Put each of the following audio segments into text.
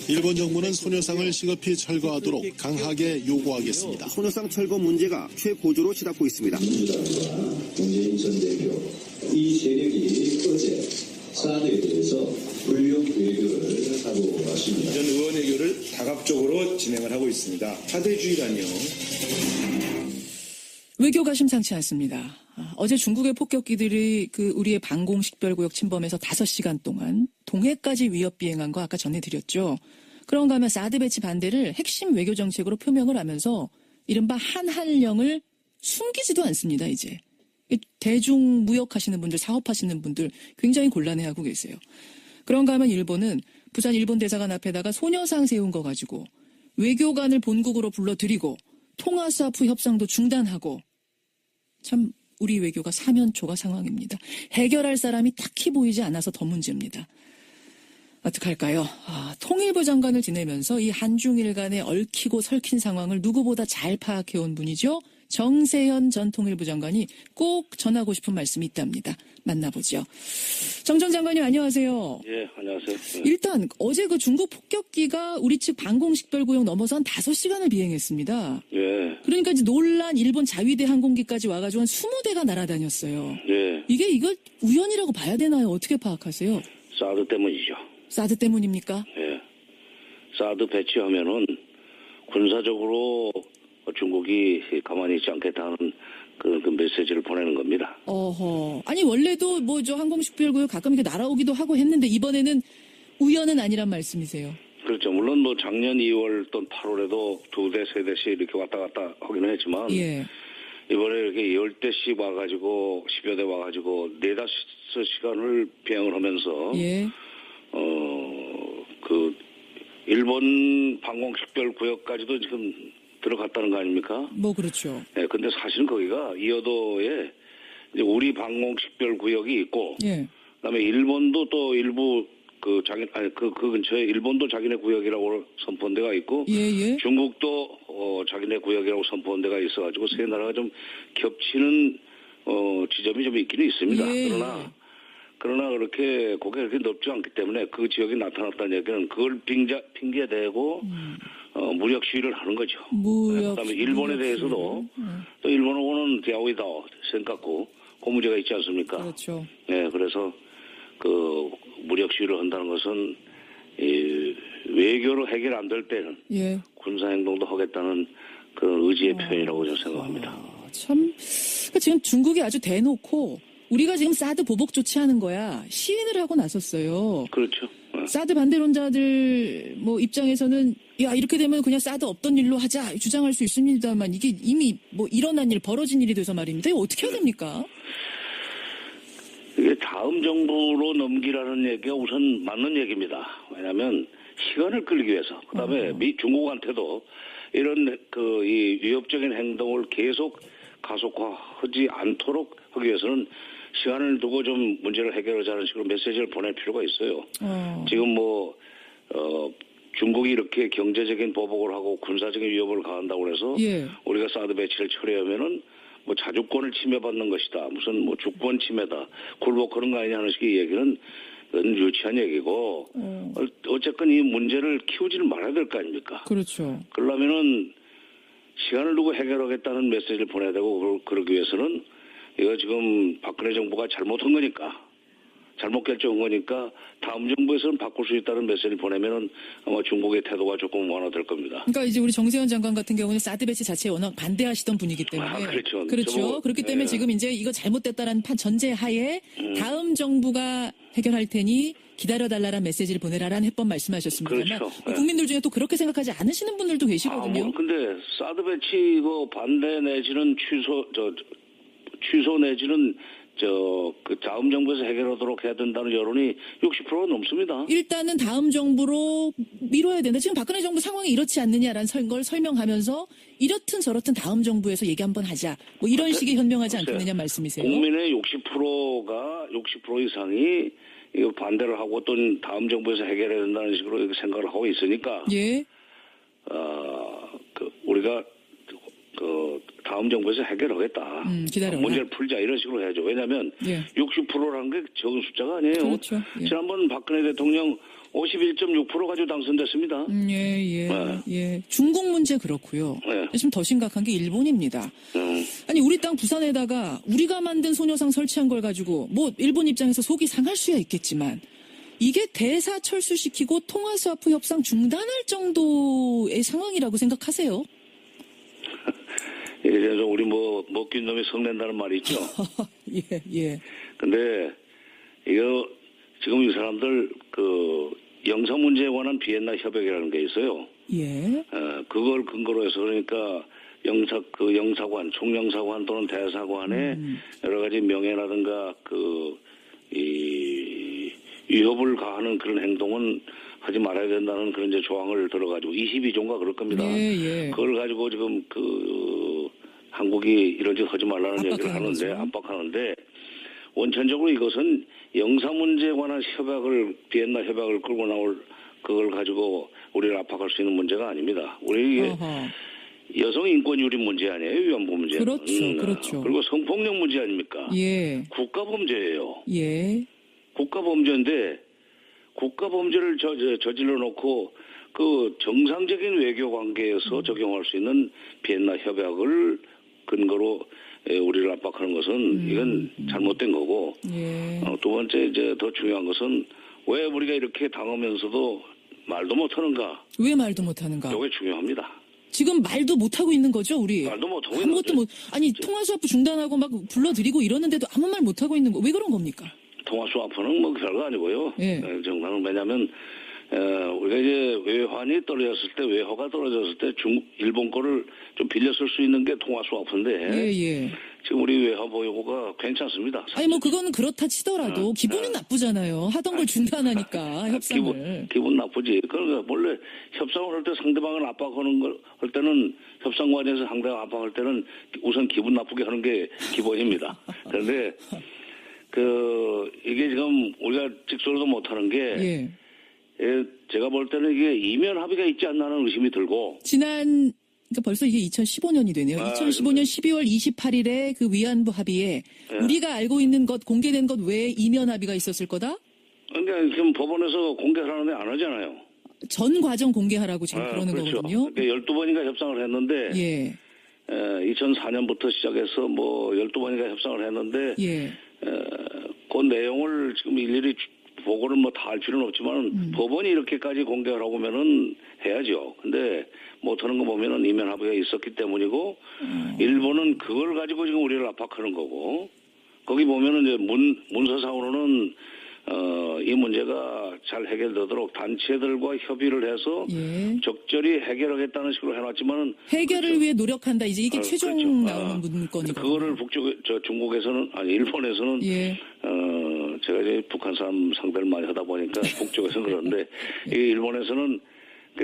일본 정부는 소녀상을 시급히 철거하도록 강하게 요구하겠습니다. 소녀상 철거 문제가 최고조로 치닫고 있습니다. 문재인 전 대표 이 세력이 어제 사안에 대해서 불용 외교를 하고 왔습니다. 전 의원 외교를 다각적으로 진행을 하고 있습니다. 사대주의란요. 외교가 심상치 않습니다. 어제 중국의 폭격기들이 우리의 방공식별구역 침범에서 5시간 동안 동해까지 위협 비행한 거 아까 전해드렸죠. 그런가 하면 사드 배치 반대를 핵심 외교 정책으로 표명을 하면서 이른바 한한령을 숨기지도 않습니다, 이제. 대중 무역하시는 분들, 사업하시는 분들 굉장히 곤란해하고 계세요. 그런가 하면 일본은 부산 일본 대사관 앞에다가 소녀상 세운 거 가지고 외교관을 본국으로 불러들이고 통화수합 협상도 중단하고 참 우리 외교가 사면초가 상황입니다. 해결할 사람이 딱히 보이지 않아서 더 문제입니다. 어떡할까요? 통일부 장관을 지내면서 이 한중일 간의 얽히고 설킨 상황을 누구보다 잘 파악해온 분이죠. 정세현 전 통일부 장관이 꼭 전하고 싶은 말씀이 있답니다. 만나보죠. 정 전 장관님 안녕하세요. 예, 안녕하세요. 일단 어제 중국 폭격기가 우리 측 방공식별구역 넘어서 한 5시간을 비행했습니다. 예. 그러니까 이제 놀란 일본 자위대 항공기까지 와가지고 한 20대가 날아다녔어요. 예. 이거 우연이라고 봐야 되나요? 어떻게 파악하세요? 사드 때문이죠. 사드 때문입니까? 예. 사드 배치하면은 군사적으로 중국이 가만히 있지 않겠다는 그 메시지를 보내는 겁니다. 아니 원래도 항공식별구역 가끔 이렇게 날아오기도 하고 했는데 이번에는 우연은 아니란 말씀이세요? 그렇죠. 물론 작년 2월 또는 8월에도 2대, 3대씩 이렇게 왔다 갔다 하기는 했지만 예. 이번에 이렇게 10대씩 와가지고 10여 대 와가지고 4-5시간을 비행을 하면서 예. 일본 방공식별구역까지도 지금 들어갔다는 거 아닙니까? 그렇죠. 네, 근데 사실은 거기가 이어도에 이제 우리 방공식별구역이 있고, 예. 그다음에 일본도 또 일부 그 근처에 일본도 자기네 구역이라고 선포한 데가 있고, 예. 중국도 자기네 구역이라고 선포한 데가 있어가지고 세 나라가 좀 겹치는 지점이 좀 있기는 있습니다. 예. 그러나 그렇게 고개가 그렇게 넓지 않기 때문에 그 지역이 나타났다는 얘기는 그걸 핑계 대고 무력 시위를 하는 거죠. 그다음에 일본에 대해서도 또 일본하고는 대화이다 생각고 그 문제가 있지 않습니까? 그렇죠. 네, 그래서 무력 시위를 한다는 것은 외교로 해결 안 될 때는 예. 군사 행동도 하겠다는 그런 의지의 표현이라고 저는 생각합니다. 참 지금 중국이 아주 대놓고 우리가 지금 사드 보복 조치하는 거야 시인을 하고 나섰어요. 그렇죠. 사드 반대론자들 입장에서는 이렇게 되면 그냥 사드 없던 일로 하자 주장할 수 있습니다만 이게 이미 일어난 일 벌어진 일이 돼서 말입니다. 이거 어떻게 해야 됩니까? 이게 다음 정부로 넘기라는 얘기가 우선 맞는 얘기입니다. 왜냐하면 시간을 끌기 위해서 그다음에 중국한테도 이런 이 위협적인 행동을 계속 가속화하지 않도록 하기 위해서는 시간을 두고 좀 문제를 해결하자는 식으로 메시지를 보낼 필요가 있어요. 지금 중국이 이렇게 경제적인 보복을 하고 군사적인 위협을 가한다고 해서 예. 우리가 사드 배치를 처리하면은 자주권을 침해받는 것이다. 무슨 주권 침해다. 굴복하는 거 아니냐는 식의 얘기는 유치한 얘기고 어쨌건 이 문제를 키우지를 말아야 될 거 아닙니까? 그렇죠. 그러면은 시간을 두고 해결하겠다는 메시지를 보내야 되고 그러기 위해서는 이거 지금 박근혜 정부가 잘못한 거니까 잘못 결정한 거니까 다음 정부에서는 바꿀 수 있다는 메시지를 보내면은 아마 중국의 태도가 조금 완화될 겁니다. 그러니까 이제 우리 정세현 장관 같은 경우는 사드 배치 자체에 워낙 반대하시던 분이기 때문에 그렇죠. 그렇기 때문에 지금 이제 이거 잘못됐다라는 전제 하에 다음 정부가 해결할 테니 기다려달라는 메시지를 보내라라는 해법 말씀하셨습니다만 그렇죠. 국민들 중에 또 그렇게 생각하지 않으시는 분들도 계시거든요. 근데 사드 배치 반대 내지는 취소 내지는 다음 정부에서 해결하도록 해야 된다는 여론이 60%가 넘습니다. 일단은 다음 정부로 미뤄야 된다. 지금 박근혜 정부 상황이 이렇지 않느냐라는 걸 설명하면서 이렇든 저렇든 다음 정부에서 얘기 한번 하자. 이런 식의 현명하지 않겠느냐 말씀이세요. 국민의 60% 이상이 이거 반대를 하고 또 다음 정부에서 해결해야 된다는 식으로 이렇게 생각을 하고 있으니까 예. 우리가 다음 정부에서 해결하겠다. 기다려라. 문제를 풀자 이런 식으로 해야죠. 왜냐하면 예. 60%라는 게 적은 숫자가 아니에요. 그렇죠. 예. 지난번 박근혜 대통령 51.6% 가지고 당선됐습니다. 예. 중국 문제 그렇고요. 네. 지금 더 심각한 게 일본입니다. 아니 우리 땅 부산에다가 우리가 만든 소녀상 설치한 걸 가지고 뭐 일본 입장에서 속이 상할 수야 있겠지만 이게 대사 철수시키고 통화스와프 협상 중단할 정도의 상황이라고 생각하세요? 그래서 우리 뭐 먹긴 놈이 성낸다는 말이 있죠. 예. 근데 이거 지금 이 사람들 그 영사 문제에 관한 비엔나 협약이라는 게 있어요. 예. 그걸 근거로 해서 그러니까 영사관, 총영사관 또는 대사관의 여러 가지 명예라든가 이 위협을 가하는 그런 행동은 하지 말아야 된다는 그런 이제 조항을 들어가지고 22조인가 그럴 겁니다. 예. 그걸 가지고 지금 한국이 이런 짓 하지 말라는 얘기를 하는데 거죠. 압박하는데 원천적으로 이것은 영사 문제에 관한 비엔나 협약을 끌고 나올 그걸 가지고 우리를 압박할 수 있는 문제가 아닙니다. 우리 이게 여성 인권 유린 문제 아니에요, 위안부 문제. 그렇죠. 그리고 성폭력 문제 아닙니까? 예. 국가 범죄예요. 예. 국가 범죄인데 국가 범죄를 저질러 놓고 그 정상적인 외교 관계에서 적용할 수 있는 비엔나 협약을 근거로 우리를 압박하는 것은 이건 잘못된 거고. 예. 두 번째 이제 더 중요한 것은 왜 우리가 이렇게 당하면서도 말도 못하는가? 왜 말도 못하는가? 이게 중요합니다. 지금 말도 못하고 있는 거죠, 우리? 말도 못하고 있는 아무것도 거죠. 통화수화프 중단하고 막 불러드리고 이러는데도 아무 말 못하고 있는 거. 왜 그런 겁니까? 통화수화프는 뭐 별거 아니고요. 예. 정말은 왜냐하면 우리가 이제 외환이 떨어졌을 때, 외화가 떨어졌을 때 일본 거를 좀 빌려 쓸 수 있는 게 통화수화프인데 예. 지금 우리 외화 보유고가 괜찮습니다. 아니 뭐 그거는 그렇다 치더라도 기분은 나쁘잖아요. 하던 걸 중단하니까 협상을. 기분 나쁘지. 그러니까 원래 협상을 할 때 상대방을 압박하는 걸 할 때는 협상관에서 상대방 압박할 때는 우선 기분 나쁘게 하는 게 기본입니다. 그런데 이게 지금 우리가 직설도 못하는 게 제가 볼 때는 이게 이면 합의가 있지 않나는 의심이 들고. 그러니까 벌써 이게 2015년이 되네요. 2015년 12월 28일에 그 위안부 합의에 우리가 알고 있는 것, 공개된 것 외에 이면 합의가 있었을 거다? 그러니까 지금 법원에서 공개하라는데 안 하잖아요. 전 과정 공개하라고 지금 그러는 그렇죠. 거거든요. 그러니까 12번인가 협상을 했는데 2004년부터 시작해서 뭐 12번인가 협상을 했는데 그 내용을 지금 일일이 보고를 뭐 다 할 필요는 없지만 법원이 이렇게까지 공개하라고 하면은 해야죠. 근데 못하는 거 보면은 이면 합의가 있었기 때문이고 일본은 그걸 가지고 지금 우리를 압박하는 거고 거기 보면은 이제 문서상으로는 이 문제가 잘 해결되도록 단체들과 협의를 해서 적절히 해결하겠다는 식으로 해놨지만은 해결을 위해 노력한다. 이제 이게 최종 그렇죠. 나오는 문건이거든요. 그거를 중국에서는 일본에서는 제가 이제 북한 사람 상대를 많이 하다 보니까 북쪽에서는 그런데 이 일본에서는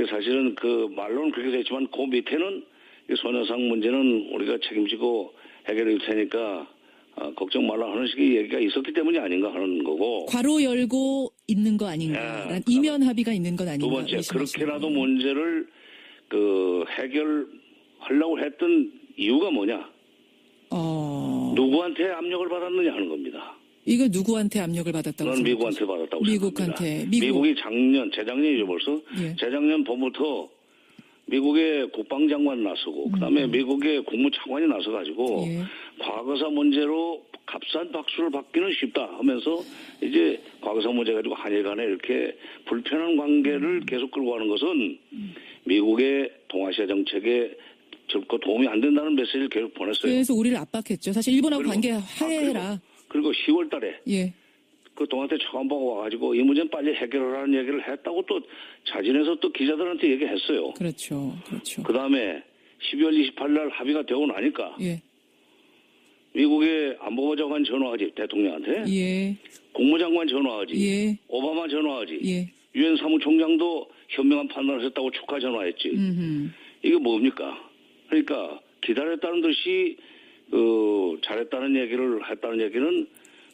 사실은 말로는 그렇게 됐지만 그 밑에는 이 소녀상 문제는 우리가 책임지고 해결할 테니까 걱정 말라 하는 식의 얘기가 있었기 때문이 아닌가 하는 거고. 괄호 열고 있는 거 아닌가. 이면 합의가 있는 건 아닌가. 두 번째, 그렇게라도 문제를 해결하려고 했던 이유가 뭐냐. 누구한테 압력을 받았느냐 하는 겁니다. 이거 누구한테 압력을 받았다고 저는 미국한테 받았다고 생각합니다. 미국이 재작년이죠 벌써. 재작년 봄부터 미국의 국방장관 나서고 그다음에 미국의 국무차관이 나서가지고 과거사 문제로 값싼 박수를 받기는 쉽다 하면서 이제 과거사 문제 가지고 한일 간에 이렇게 불편한 관계를 계속 끌고 가는 것은 미국의 동아시아 정책에 절코 도움이 안 된다는 메시지를 계속 보냈어요. 그래서 우리를 압박했죠. 사실 일본하고 관계 화해해라. 그리고 10월 달에 그 동한테 차관보가 와가지고 이 문제는 빨리 해결하라는 얘기를 했다고 또 자진해서 또 기자들한테 얘기했어요. 그렇죠. 그 다음에 12월 28일 날 합의가 되고 나니까 미국의 안보보좌관 전화하지 대통령한테 국무장관 전화하지 오바마 전화하지 유엔 사무총장도 현명한 판단을 했다고 축하 전화했지. 이게 뭡니까? 그러니까 기다렸다는 듯이 잘했다는 얘기를 했다는 얘기는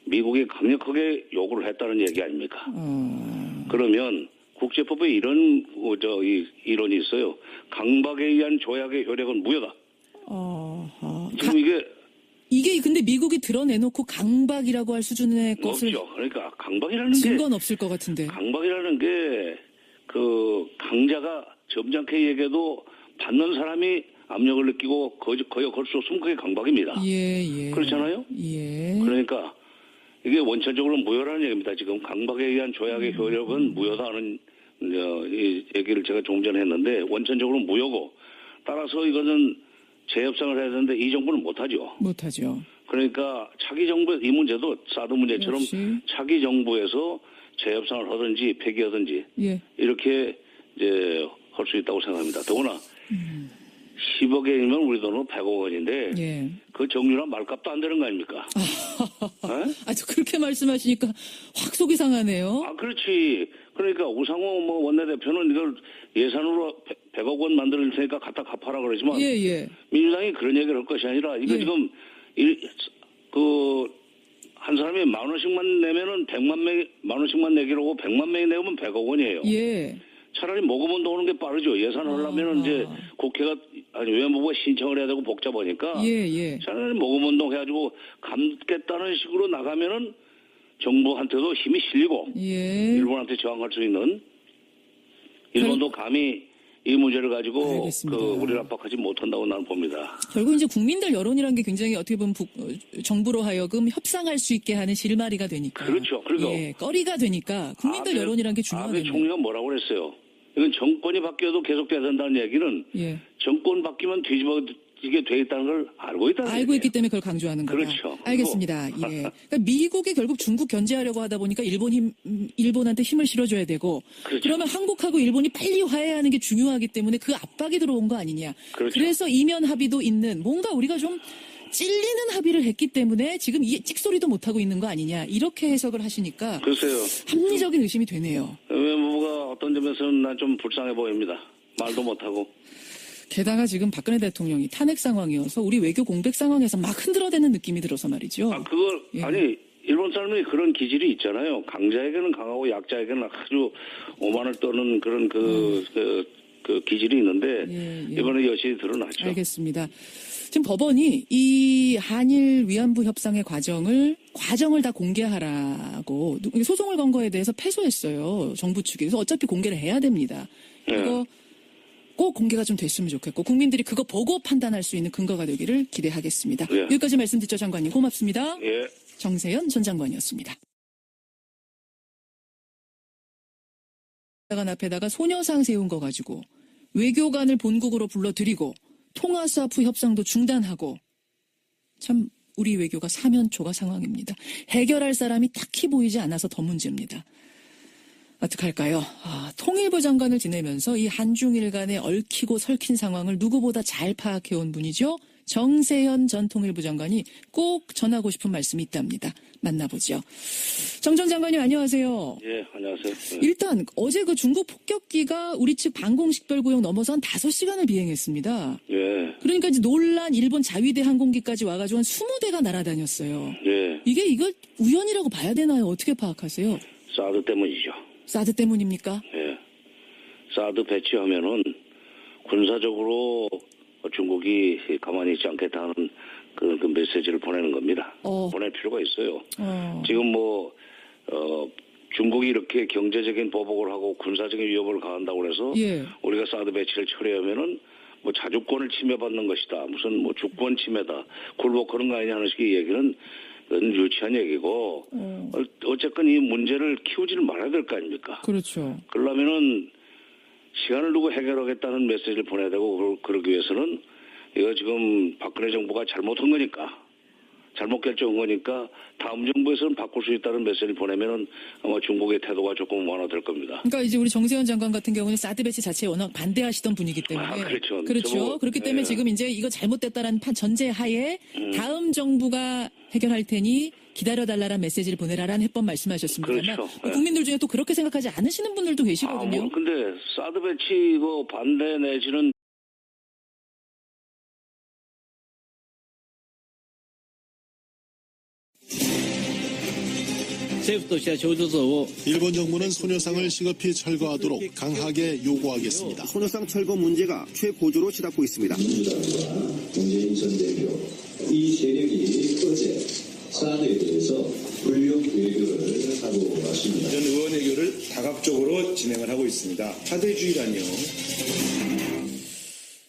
미국이 강력하게 요구를 했다는 얘기 아닙니까? 그러면 국제법에 이런 이론이 있어요. 강박에 의한 조약의 효력은 무효다. 지금 이게 근데 미국이 드러내놓고 강박이라고 할 수준의 것을 없죠. 그러니까 강박이라는 게 증거는 없을 것 같은데. 강박이라는 게 그 강자가 점잖게 얘기해도 받는 사람이 압력을 느끼고 거의 걸 수 없으면 그게 강박입니다. 예. 그렇잖아요? 예. 그러니까 이게 원천적으로 무효라는 얘기입니다. 지금 강박에 의한 조약의 효력은 무효다 하는 이 얘기를 제가 조금 전에 했는데 원천적으로 무효고 따라서 이거는 재협상을 해야 되는데 이 정부는 못하죠. 못하죠. 그러니까 차기 정부 이 문제도 사드 문제처럼 역시. 차기 정부에서 재협상을 하든지 폐기하든지 예. 이렇게 이제 할 수 있다고 생각합니다. 더구나 10억 엔이면 우리 돈으로 100억 원인데 예. 그 정유랑 말값도 안 되는 거 아닙니까? 저 그렇게 말씀하시니까 확 속이 상하네요. 아, 그렇지. 그러니까 우상호 원내대표는 이걸 예산으로 100억 원 만들 테니까 갖다 갚아라 그러지만 예. 민주당이 그런 얘기를 할 것이 아니라 이거 예. 지금 한 사람이 10,000원씩만 내면은 10,000원씩만 내기로 하고 100만 명이 내면 100억 원이에요. 예. 차라리 모금운동 하는 게 빠르죠. 예산 하려면은 이제 국회가 외무부가 신청을 해야 되고 복잡하니까 예. 차라리 모금운동 해가지고 감겠다는 식으로 나가면은 정부한테도 힘이 실리고 예. 일본한테 저항할 수 있는 일본도 감히 이 문제를 가지고 알겠습니다. 우리를 압박하지 못한다고 나는 봅니다. 결국 이제 국민들 여론이라는 게 굉장히 어떻게 보면 정부로 하여금 협상할 수 있게 하는 실마리가 되니까. 그렇죠. 그리고 꺼리가 되니까 국민들 여론이라는 게 중요하네요. 아베 총리가 뭐라고 그랬어요? 이건 정권이 바뀌어도 계속돼야 된다는 얘기는 예. 정권 바뀌면 뒤집어지게 돼 있다는 걸 알고 있다는 알고 얘기예요. 있기 때문에 그걸 강조하는 거다. 그렇죠. 알겠습니다. 예. 그러니까 미국이 결국 중국 견제하려고 하다 보니까 일본한테 힘을 실어줘야 되고 그렇죠. 그러면 한국하고 일본이 빨리 화해하는 게 중요하기 때문에 그 압박이 들어온 거 아니냐. 그렇죠. 그래서 이면 합의도 있는 뭔가 우리가 좀 찔리는 합의를 했기 때문에 지금 이 찍소리도 못하고 있는 거 아니냐. 이렇게 해석을 하시니까 글쎄요. 합리적인 의심이 되네요. 외무부가 어떤 점에서는 난 좀 불쌍해 보입니다. 말도 못하고. 게다가 지금 박근혜 대통령이 탄핵 상황이어서 우리 외교 공백 상황에서 막 흔들어대는 느낌이 들어서 말이죠. 그걸 아니 일본 사람이 그런 기질이 있잖아요. 강자에게는 강하고 약자에게는 아주 오만을 떠는 그런 그 기질이 있는데 예. 이번에 여실히 드러났죠. 알겠습니다. 지금 법원이 이 한일 위안부 협상의 과정을 다 공개하라고 소송을 건 거에 대해서 패소했어요. 정부 측이. 그래서 어차피 공개를 해야 됩니다. 이거 꼭 공개가 좀 됐으면 좋겠고 국민들이 그거 보고 판단할 수 있는 근거가 되기를 기대하겠습니다. 예. 여기까지 말씀 듣죠, 장관님. 고맙습니다. 예. 정세현 전 장관이었습니다. 앞에다가 소녀상 세운 거 가지고 외교관을 본국으로 불러들이고 통화 스와프 협상도 중단하고 참 우리 외교가 사면초가 상황입니다. 해결할 사람이 딱히 보이지 않아서 더 문제입니다. 어떡할까요? 통일부 장관을 지내면서 이 한중일 간의 얽히고 설킨 상황을 누구보다 잘 파악해온 분이죠. 정세현 전 통일부 장관이 꼭 전하고 싶은 말씀이 있답니다. 만나보죠. 정 전 장관님 안녕하세요. 예, 안녕하세요. 일단 어제 그 중국 폭격기가 우리 측 방공식별구역 넘어서 한 5시간을 비행했습니다. 예. 그러니까 이제 놀란 일본 자위대 항공기까지 와가지고 한 20대가 날아다녔어요. 예. 이걸 우연이라고 봐야 되나요? 어떻게 파악하세요? 사드 때문이죠. 사드 때문입니까? 예. 사드 배치하면은 군사적으로 중국이 가만히 있지 않겠다는 그 메시지를 보내는 겁니다. 보낼 필요가 있어요. 지금 중국이 이렇게 경제적인 보복을 하고 군사적인 위협을 가한다고 해서 예. 우리가 사드 배치를 처리하면은 자주권을 침해받는 것이다. 무슨 주권 침해다. 굴복하는 거 아니냐는 식의 얘기는 유치한 얘기고 어쨌건 이 문제를 키우지를 말아야 될 거 아닙니까? 그렇죠. 그러면은 시간을 두고 해결하겠다는 메시지를 보내야 되고 그러기 위해서는 이거 지금 박근혜 정부가 잘못한 거니까 잘못 결정한 거니까 다음 정부에서는 바꿀 수 있다는 메시지를 보내면은 아마 중국의 태도가 조금 완화될 겁니다. 그러니까 이제 우리 정세현 장관 같은 경우는 사드 배치 자체에 워낙 반대하시던 분이기 때문에 그렇죠. 그렇기 때문에 지금 이제 이거 잘못됐다라는 전제 하에 다음 정부가 해결할 테니 기다려달라는 메시지를 보내라라는 해법 말씀하셨습니다만 그렇죠. 국민들 중에 또 그렇게 생각하지 않으시는 분들도 계시거든요. 근데 사드 배치 반대 내지는 政府としては徴用造を 일본 정부는 소녀상을 시급히 철거하도록 강하게 요구하겠습니다. 소녀상 철거 문제가 최고조로 치닫고 있습니다. 민주당과 문재인 전 대표 이 세력이 어제 사안에 대해서 불력 외교를 하고 왔습니다. 이런 의원 외교를 다각적으로 진행을 하고 있습니다. 사대주의라니요.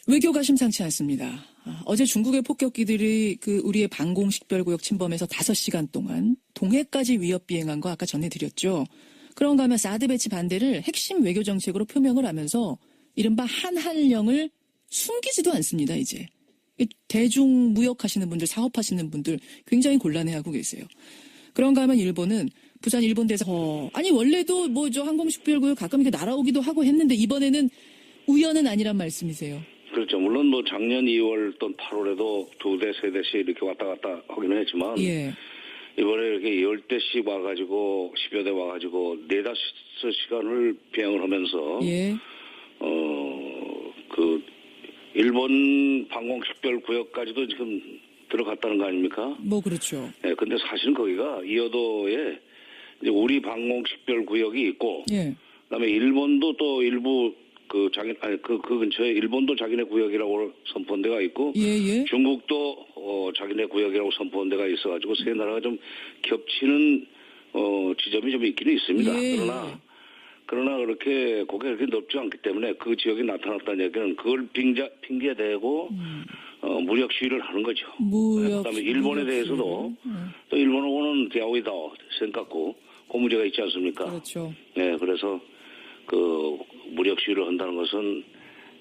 외교가 심상치 않습니다. 어제 중국의 폭격기들이 그 우리의 방공 식별구역 침범해서 5시간 동안 동해까지 위협 비행한 거 아까 전해드렸죠. 그런가 하면 사드 배치 반대를 핵심 외교 정책으로 표명을 하면서 이른바 한한령을 숨기지도 않습니다, 이제. 대중 무역하시는 분들, 사업하시는 분들 굉장히 곤란해하고 계세요. 그런가 하면 일본은 부산 일본 대사관 아니 원래도 뭐 저 항공 식별구역 가끔 이렇게 날아오기도 하고 했는데 이번에는 우연은 아니란 말씀이세요. 그렇죠. 물론 뭐 작년 2월 또는 8월에도 2대, 3대씩 이렇게 왔다 갔다 하기는 했지만 예. 이번에 이렇게 10대씩 와가지고 10여 대 와가지고 4-5시간을 비행을 하면서 예. 그 일본 방공식별 구역까지도 지금 들어갔다는 거 아닙니까? 뭐 그렇죠. 예, 근데 사실은 거기가 이어도에 이제 우리 방공식별 구역이 있고, 예. 그다음에 일본도 또 일부 그 근처에 일본도 자기네 구역이라고 선포한 데가 있고, 예. 중국도 자기네 구역이라고 선포한 데가 있어가지고 세 나라가 좀 겹치는 지점이 좀 있기는 있습니다. 예. 그러나 그렇게 고개가 그렇게 넓지 않기 때문에 그 지역이 나타났다는 얘기는 그걸 핑계대고 무력 시위를 하는 거죠. 그다음에 일본에 대해서도 또 일본하고는 대화이다 생각고 그 문제가 있지 않습니까? 그렇죠. 네, 그래서 그 무력 시위를 한다는 것은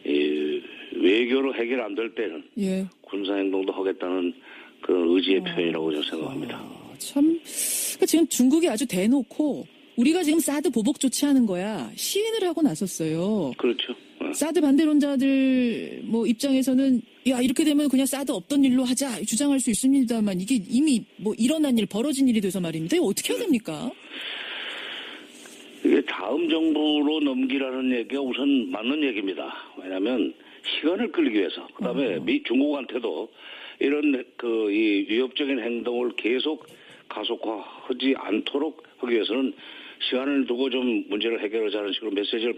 이 외교로 해결 안 될 때는 예. 군사 행동도 하겠다는 그런 의지의 표현이라고 저는 생각합니다. 참 그러니까 지금 중국이 아주 대놓고 우리가 지금 사드 보복 조치하는 거야 시인을 하고 나섰어요. 그렇죠. 사드 반대론자들 뭐 입장에서는 야 이렇게 되면 그냥 사드 없던 일로 하자 주장할 수 있습니다만 이게 이미 뭐 일어난 일 벌어진 일이 돼서 말입니다. 이거 어떻게 해야 됩니까? 이게 다음 정부로 넘기라는 얘기가 우선 맞는 얘기입니다. 왜냐하면 시간을 끌기 위해서 그다음에 중국한테도 이런 이 위협적인 행동을 계속 가속화하지 않도록 하기 위해서는 시간을 두고 좀 문제를 해결하자는 식으로 메시지를